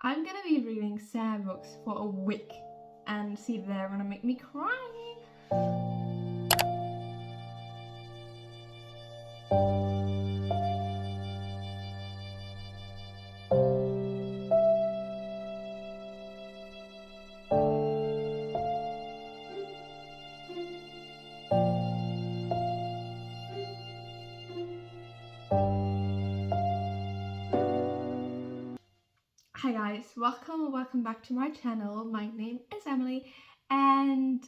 I'm gonna be reading sad books for a week and see if they're gonna make me cry. Hi guys, welcome back to my channel. My name is Emily, and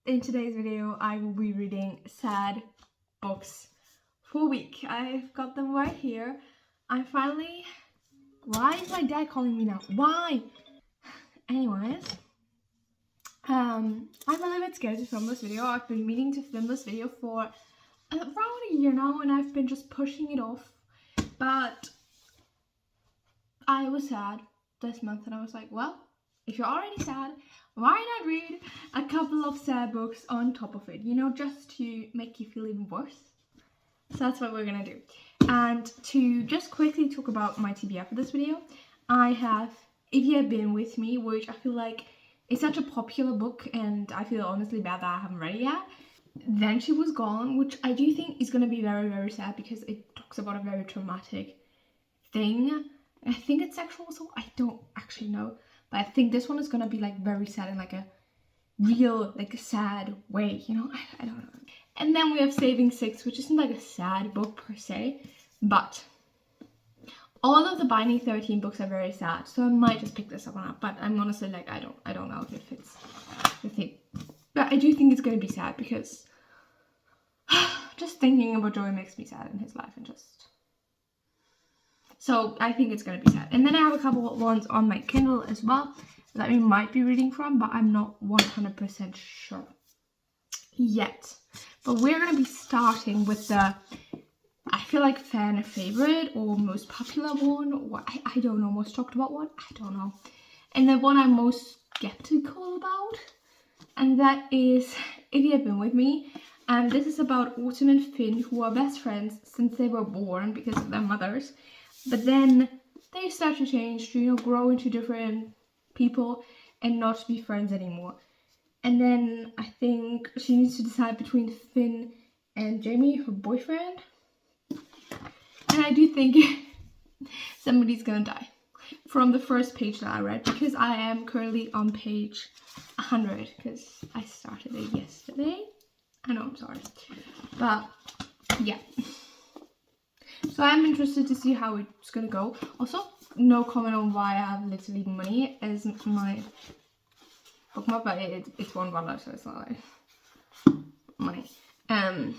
in today's video I will be reading sad books for a week. I've got them right here. Why is my dad calling me now? Why? Anyways, I'm a little bit scared to film this video. I've been meaning to film this video for around a year now, and I've been just pushing it off, but I was sad this month and I was like, well, if you're already sad, why not read a couple of sad books on top of it, you know, just to make you feel even worse. So that's what we're gonna do. And to just quickly talk about my TBR for this video, I have If You Had Been With Me, which I feel like is such a popular book, and I feel honestly bad that I haven't read it yet. Then She Was Gone, which I do think is gonna be very, very sad because it talks about a very traumatic thing. I think it's sexual assault, I don't actually know, but I think this one is gonna be like very sad in like a real, like a sad way, you know. I don't know. And then we have Saving Six, which isn't like a sad book per se, but all of the Binding 13 books are very sad, so I might just pick this up on it. But I'm honestly like, I don't know if it's the thing, but I do think it's gonna be sad because just thinking about Joey makes me sad in his life, and just. So I think it's going to be sad. And then I have a couple of ones on my Kindle as well that we might be reading from, but I'm not 100% sure yet. But we're going to be starting with the, I feel like, fan favorite or most popular one. Or I don't know, most talked about one. I don't know. And the one I'm most skeptical about. And that is If You Had Been With Me. And this is about Autumn and Finn, who are best friends since they were born because of their mothers. But then they start to change, to, you know, grow into different people and not be friends anymore. And then I think she needs to decide between Finn and Jamie, her boyfriend. And I do think somebody's gonna die from the first page that I read, because I am currently on page 100 because I started it yesterday. I know, I'm sorry. But yeah. So I'm interested to see how it's gonna go. Also, no comment on why I have literally money as my bookmark, but it's $1, so it's not like money. But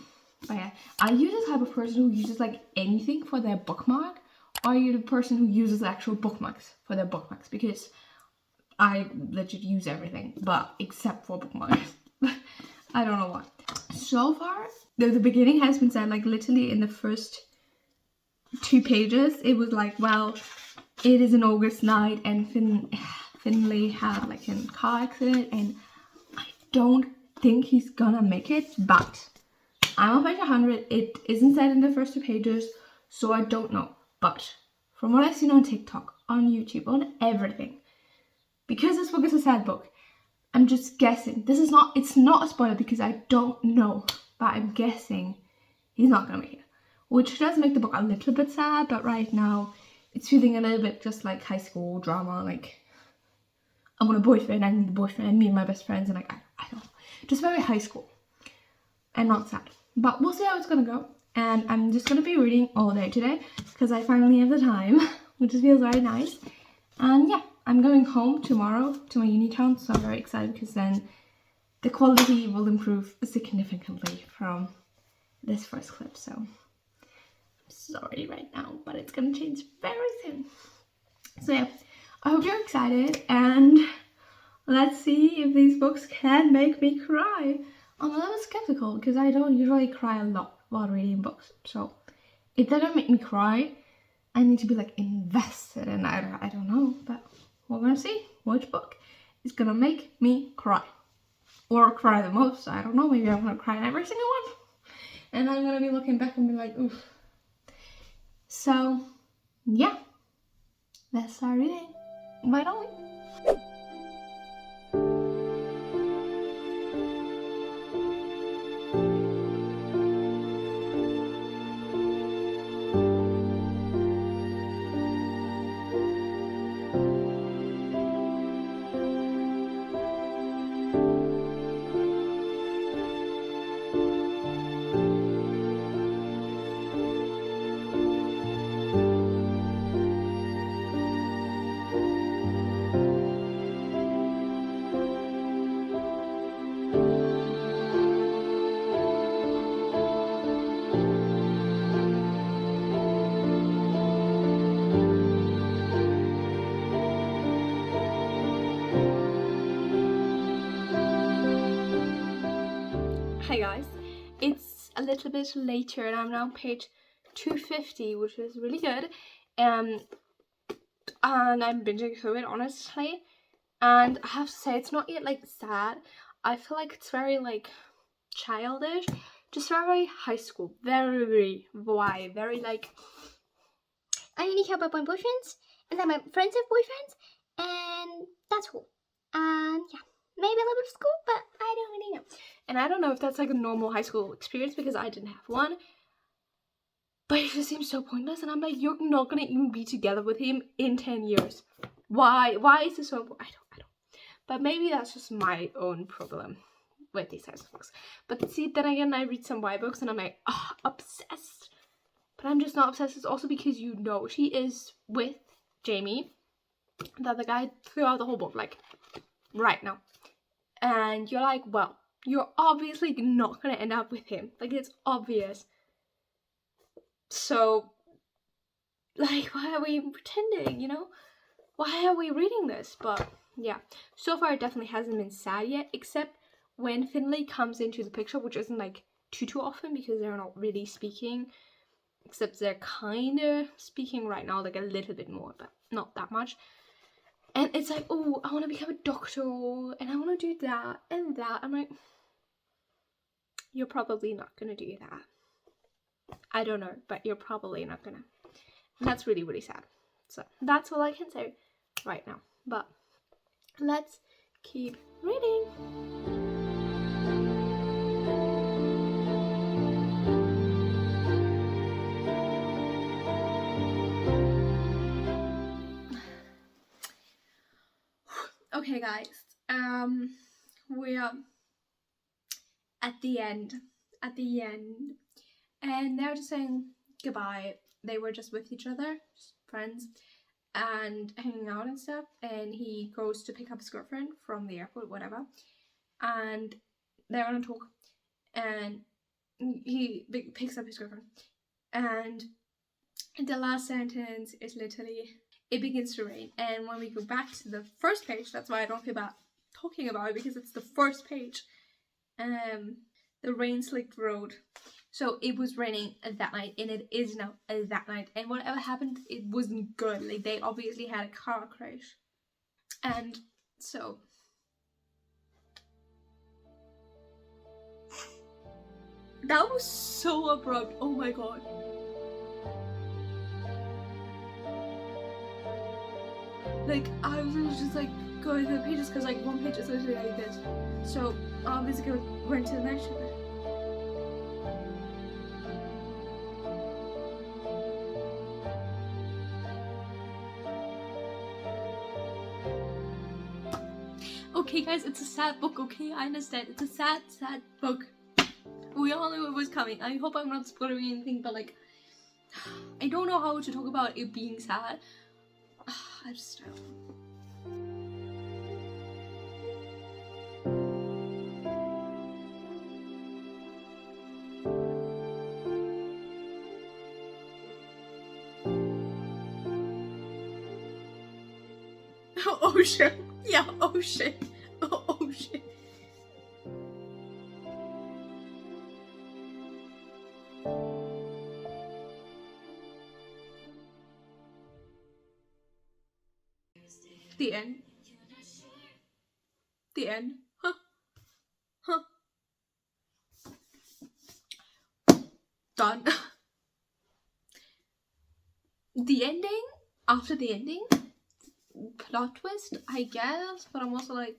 yeah, are you the type of person who uses like anything for their bookmark, or are you the person who uses actual bookmarks for their bookmarks? Because I legit use everything, but except for bookmarks. I don't know why. So far, the beginning has been said, like literally in the first 2 pages, it was like, well, it is an August night and Finley had like a car accident and I don't think he's gonna make it, but I'm on page 100. It isn't said in the first 2 pages, so I don't know. But from what I've seen on TikTok, on YouTube, on everything, because this book is a sad book, I'm just guessing. It's not a spoiler because I don't know, but I'm guessing he's not gonna make it. Which does make the book a little bit sad, but right now it's feeling a little bit just like high school drama, like I want a boyfriend, I need a boyfriend, me and my best friends, and like, I don't know, just very high school and not sad. But we'll see how it's gonna go, and I'm just gonna be reading all day today because I finally have the time, which feels very nice. And yeah, I'm going home tomorrow to my uni town, so I'm very excited because then the quality will improve significantly from this first clip, so sorry right now, but it's gonna change very soon. So yeah, I hope you're excited, and let's see if these books can make me cry. I'm a little skeptical because I don't usually cry a lot while reading books, so if they don't make me cry, I need to be like invested, and I don't know, but we're gonna see which book is gonna make me cry, or cry the most. I don't know, maybe I'm gonna cry in every single one, and I'm gonna be looking back and be like, oof. So, yeah, let's start reading. Why don't we? Hey guys, it's a little bit later and I'm now on page 250, which is really good. And I'm binging through it, honestly. And I have to say, it's not yet like sad. I feel like it's very like childish, just very high school, very like I only care about my boyfriends, and then my friends have boyfriends, and that's cool. And yeah, maybe a little bit of school, but I don't really know. And I don't know if that's like a normal high school experience because I didn't have one. But it just seems so pointless, and I'm like, you're not gonna even be together with him in 10 years. Why? Why is this so important? I don't. But maybe that's just my own problem with these types of books. But see, then again, I read some YA books and I'm like, oh, obsessed. But I'm just not obsessed. It's also because you know she is with Jamie, the other guy, throughout the whole book, like right now. And you're like, well, you're obviously not gonna end up with him. Like, it's obvious. So, like, why are we pretending, you know? Why are we reading this? But yeah, so far it definitely hasn't been sad yet, except when Finley comes into the picture, which isn't like too often because they're not really speaking, except they're kind of speaking right now, like a little bit more, but not that much. And it's like, oh, I want to become a doctor and I want to do that and that. I'm like, you're probably not gonna do that. I don't know, but you're probably not gonna. And that's really, really sad. So that's all I can say right now. But let's keep reading. Okay, guys. We are at the end. And they're just saying goodbye. They were just with each other, just friends, and hanging out and stuff. And he goes to pick up his girlfriend from the airport, whatever. And they're gonna talk. And he picks up his girlfriend. And the last sentence is literally, it begins to rain. And when we go back to the first page, that's why I don't feel bad talking about it, because it's the first page. The rain-slicked road. So it was raining that night, and it is now that night. And whatever happened, it wasn't good. Like, they obviously had a car crash. And so that was so abrupt. Oh my god. Like, I was just like going through the pages because like one page is literally like this. So obviously went to the next one. Okay guys, it's a sad book, okay? I understand. It's a sad book. We all knew it was coming. I hope I'm not spoiling anything, but like, I don't know how to talk about it being sad. I just don't know. Oh shit. Yeah, oh shit. Oh shit. The end. The end. Huh. Huh. Done. The ending, after the ending, plot twist, I guess, but I'm also like,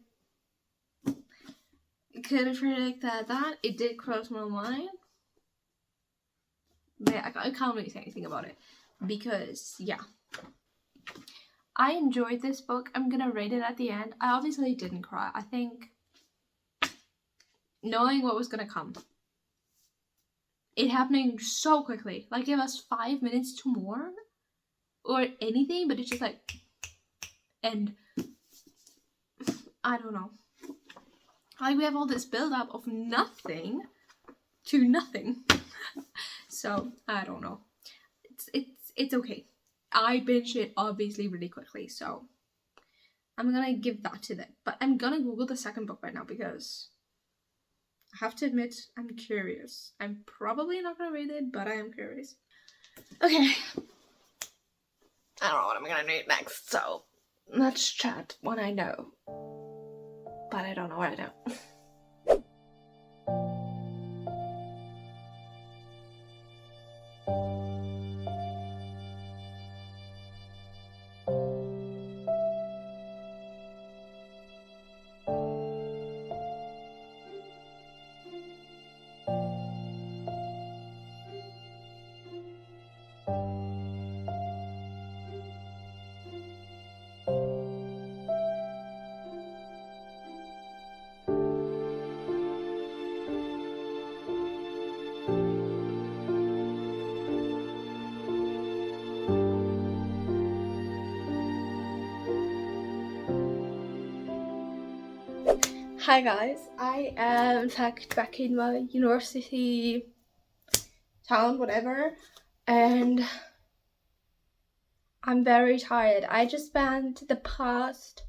could have predicted that. It did cross my mind. But I can't really say anything about it because, yeah. I enjoyed this book. I'm gonna rate it at the end. I obviously didn't cry. I think knowing what was gonna come, it happening so quickly, like give us 5 minutes to mourn or anything, but it's just like, and I don't know. Like we have all this build up of nothing to nothing. So I don't know. It's okay. I binged it obviously really quickly, so I'm gonna give that to them. But I'm gonna Google the second book right now because I have to admit I'm curious. I'm probably not gonna read it, but I am curious. Okay. I don't know what I'm gonna read next, so let's chat when I know. But I don't know right now. Hi guys, I am back in my university town, whatever, and I'm very tired. I just spent the past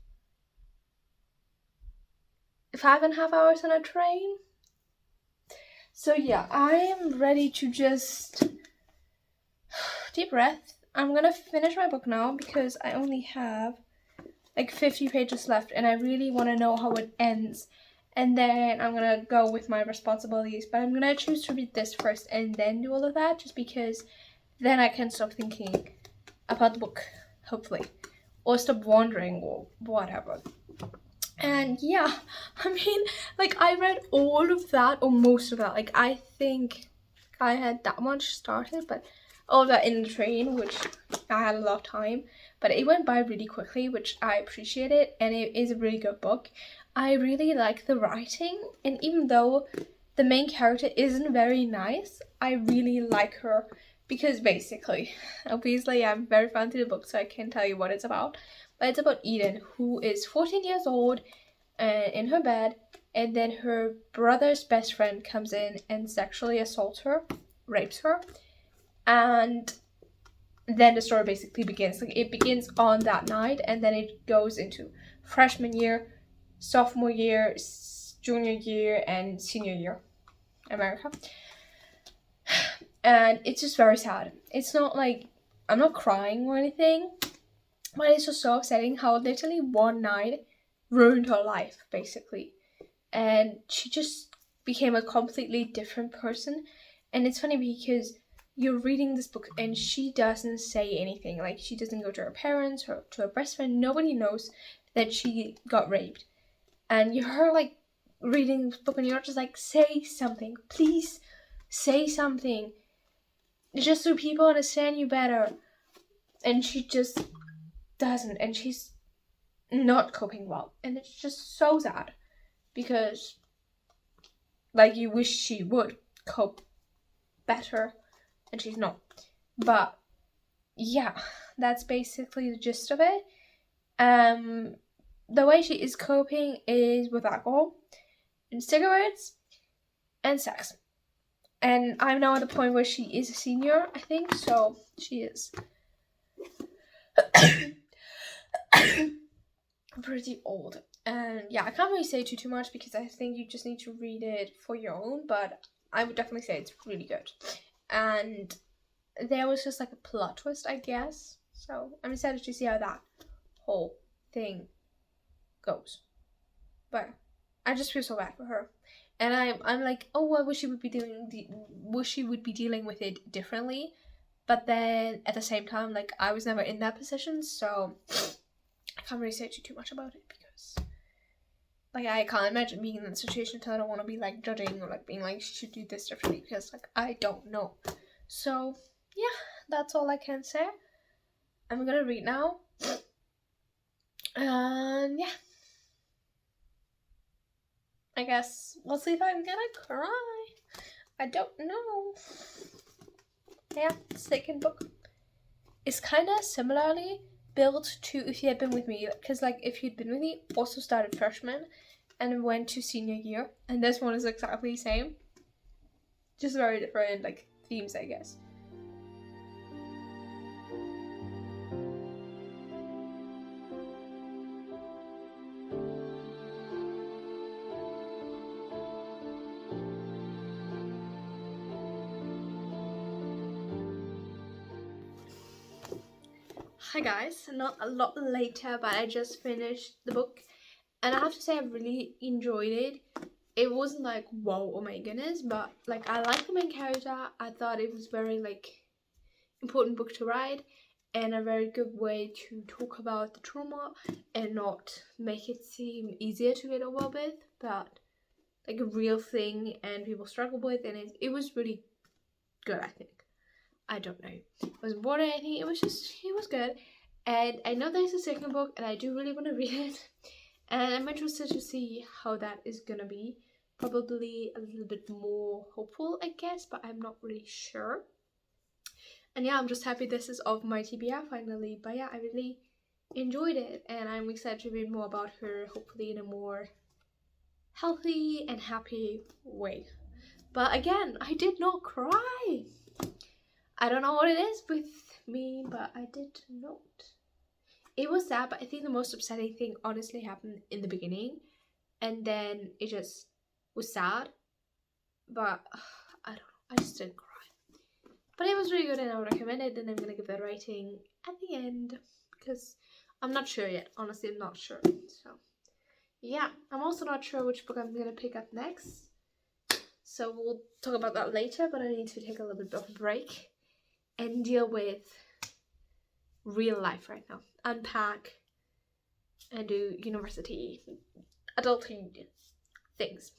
5.5 hours on a train. So yeah, I am ready to just deep breath. I'm gonna finish my book now because I only have like 50 pages left and I really want to know how it ends, and then I'm gonna go with my responsibilities. But I'm gonna choose to read this first and then do all of that, just because then I can stop thinking about the book, hopefully, or stop wandering or whatever. And yeah, I mean, like I read all of that or most of that. Like I think I had that much started, but all of that in the train, which I had a lot of time, but it went by really quickly, which I appreciated, and it is a really good book. I really like the writing, and even though the main character isn't very nice, I really like her because basically, obviously I'm very fan to the book, so I can't tell you what it's about, but it's about Eden, who is 14 years old in her bed, and then her brother's best friend comes in and sexually assaults her, rapes her, and then the story basically begins. Like it begins on that night, and then it goes into freshman year, sophomore year, junior year, and senior year, America. And it's just very sad. It's not like I'm not crying or anything, but it's just so upsetting how literally one night ruined her life, basically. And she just became a completely different person. And it's funny because you're reading this book and she doesn't say anything. Like she doesn't go to her parents or to her best friend. Nobody knows that she got raped. And you're like reading this book and you're just like, say something, please say something, just so people understand you better. And she just doesn't, and she's not coping well, and it's just so sad because like you wish she would cope better, and she's not. But yeah, that's basically the gist of it. The way she is coping is with alcohol and cigarettes and sex. And I'm now at the point where she is a senior, I think, so she is pretty old. And yeah, I can't really say too much because I think you just need to read it for your own, but I would definitely say it's really good. And there was just like a plot twist, I guess, so I'm excited to see how that whole thing goes. But I just feel so bad for her, and I'm like, oh, I wish she would be dealing with it differently. But then at the same time, like I was never in that position, so can't really say too much about it because like I can't imagine being in that situation, so I don't want to be like judging or like being like she should do this differently because like I don't know. So yeah, that's all I can say. I'm gonna read now. And yeah, I guess we'll see if I'm gonna cry. I don't know. Yeah, the second book is kind of similarly built to If You Had Been With Me, because like If You'd Been With Me also started freshman and went to senior year, and this one is exactly the same, just very different like themes, I guess. Hi guys, not a lot later, but I just finished the book and I have to say I really enjoyed it. It wasn't like wow, oh my goodness, but like I like the main character. I thought it was very like important book to write and a very good way to talk about the trauma and not make it seem easier to get over with, but like a real thing and people struggle with, and it was really good, I think. I don't know. It wasn't boring or anything. It was good. And I know there's a second book and I do really want to read it. And I'm interested to see how that is gonna be. Probably a little bit more hopeful, I guess, but I'm not really sure. And yeah, I'm just happy this is off my TBR finally. But yeah, I really enjoyed it and I'm excited to read more about her, hopefully in a more healthy and happy way. But again, I did not cry. I don't know what it is with me, but I did not. It was sad, but I think the most upsetting thing honestly happened in the beginning. And then it just was sad. But I don't know, I just didn't cry. But it was really good and I would recommend it, and I'm going to give that rating at the end. Because I'm not sure yet. Honestly, I'm not sure. So, yeah. I'm also not sure which book I'm going to pick up next. So we'll talk about that later, but I need to take a little bit of a break and deal with real life right now. Unpack and do university, adulting things.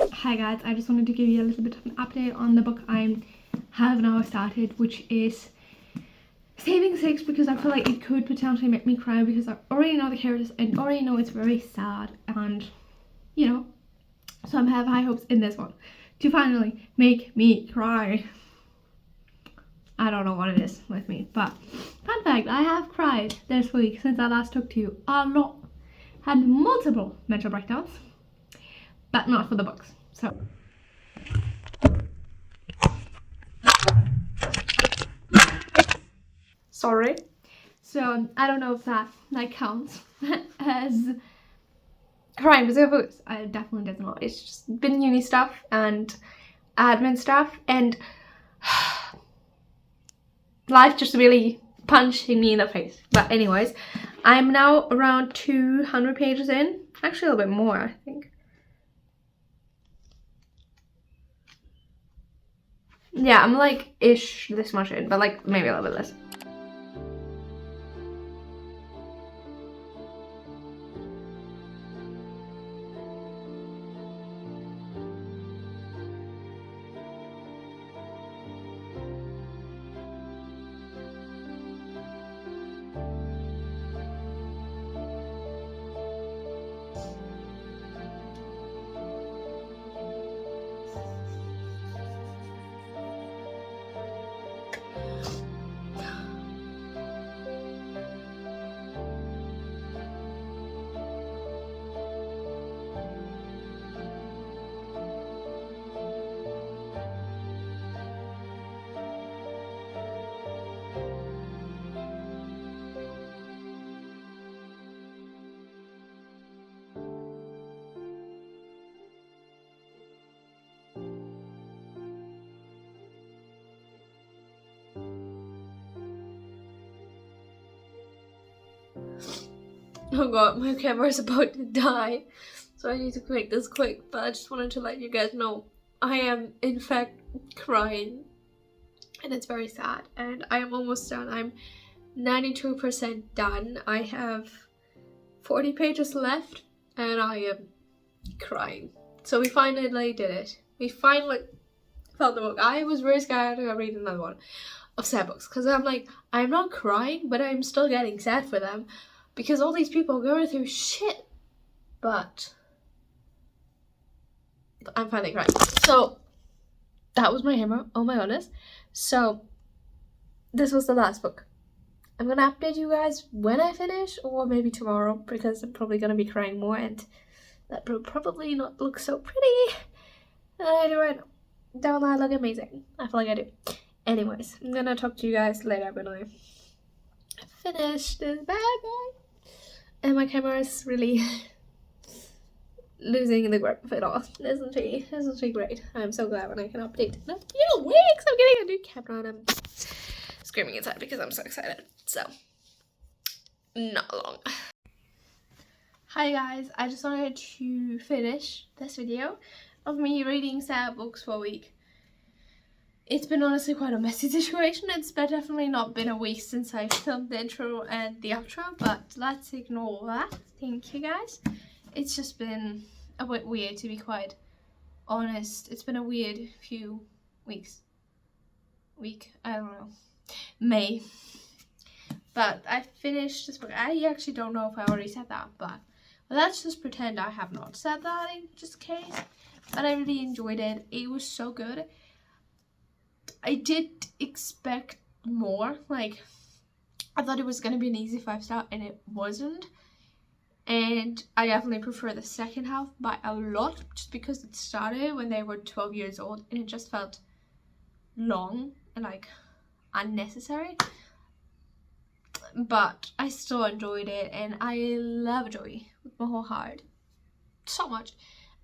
Hi guys, I just wanted to give you a little bit of an update on the book I have now started, which is Saving Six, because I feel like it could potentially make me cry because I already know the characters and already know it's very sad, and you know, so I have high hopes in this one to finally make me cry. I don't know what it is with me, but fun fact, I have cried this week since I last talked to you a lot. Had multiple mental breakdowns, but not for the books, so. Sorry. So I don't know if that like counts as crying because of books. I definitely does not. It's just been uni stuff and admin stuff, and life just really punching me in the face. But anyways, I'm now around 200 pages in. Actually a little bit more, I think. Yeah, I'm like ish this much in, but like maybe a little bit less. Oh god, my camera is about to die, so I need to make this quick, but I just wanted to let you guys know I am in fact crying and it's very sad, and I am almost done. I'm 92% done. I have 40 pages left and I am crying. So we finally did it. We finally found the book. I was very scared to read another one of sad books because I'm like, I'm not crying, but I'm still getting sad for them because all these people are going through shit. But I'm finally crying. So that was my hammer. Oh my goodness. So this was the last book. I'm gonna update you guys when I finish, or maybe tomorrow, because I'm probably gonna be crying more and that will probably not look so pretty. I do right now. Don't I look amazing? I feel like I do. Anyways, I'm gonna talk to you guys later when I finish this bad boy. And my camera is really losing the grip of it all. Isn't she great? I'm so glad when I can update. No, weeks I'm getting a new camera and I'm screaming inside because I'm so excited. So, not long. Hi guys, I just wanted to finish this video of me reading sad books for a week. It's been honestly quite a messy situation. It's definitely not been a week since I filmed the intro and the outro, but let's ignore that. Thank you guys. It's just been a bit weird, to be quite honest. It's been a weird few weeks. I don't know. May. But I finished this book. I actually don't know if I already said that, but let's just pretend I have not said that in just case. But I really enjoyed it. It was so good. I did expect more. Like, I thought it was going to be an easy 5-star, and it wasn't. And I definitely prefer the second half by a lot, just because it started when they were 12 years old, and it just felt long and like unnecessary. But I still enjoyed it, and I love Joey with my whole heart so much,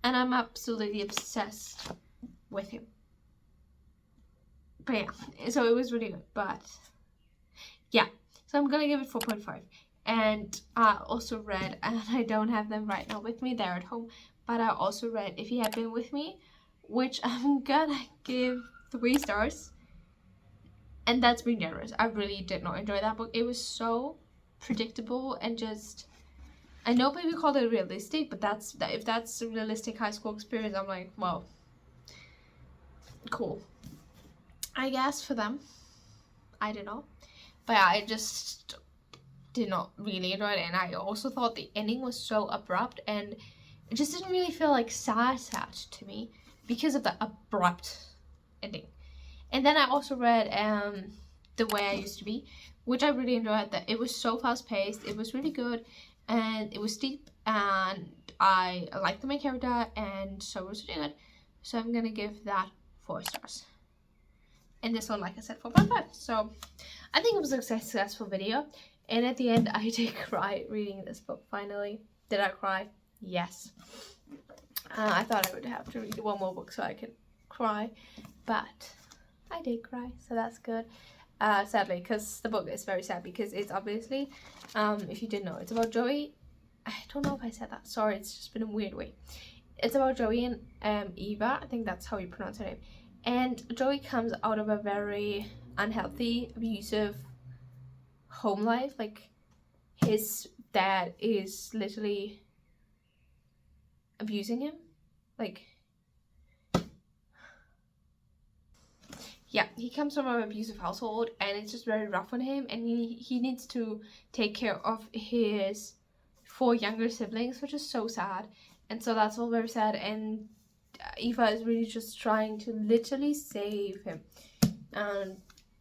and I'm absolutely obsessed with him. But yeah, so it was really good. But yeah, so I'm gonna give it 4.5. And I also read, and I don't have them right now with me, they're at home, but I also read If He Had Been With Me, which I'm gonna give 3 stars. And that's being generous. I really did not enjoy that book. It was so predictable and just, I know people call it realistic, but if that's a realistic high school experience, I'm like, well, cool, I guess, for them. I don't know. But yeah, I just did not really enjoy it, and I also thought the ending was so abrupt, and it just didn't really feel like sad to me because of the abrupt ending. And then I also read The Way I Used to Be, which I really enjoyed. That it was so fast paced, it was really good, and it was deep, and I liked the main character, and so it was really good. So I'm gonna give that 4 stars. And this one, like I said, 4.5. So I think it was a successful video. And at the end, I did cry reading this book finally. Did I cry? Yes. I thought I would have to read one more book so I could cry, but I did cry, so that's good. Sadly, because the book is very sad, because it's obviously, if you didn't know, it's about Joey. I don't know if I said that. Sorry, it's just been a weird way. It's about Joey and Eva. I think that's how you pronounce her name. And Joey comes out of a very unhealthy, abusive home life. Like, his dad is literally abusing him. Like, yeah, he comes from an abusive household, and it's just very rough on him, and he needs to take care of his 4 younger siblings, which is so sad. And so that's all very sad, and Eva is really just trying to literally save him. And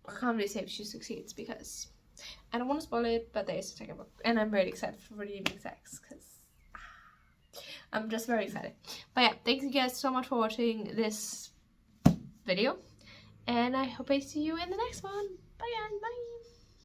I can't really say if she succeeds, because I don't want to spoil it, but there is a second book, and I'm very excited for reading sex, because I'm just very excited. But yeah, thank you guys so much for watching this video, and I hope I see you in the next one. Bye guys, bye.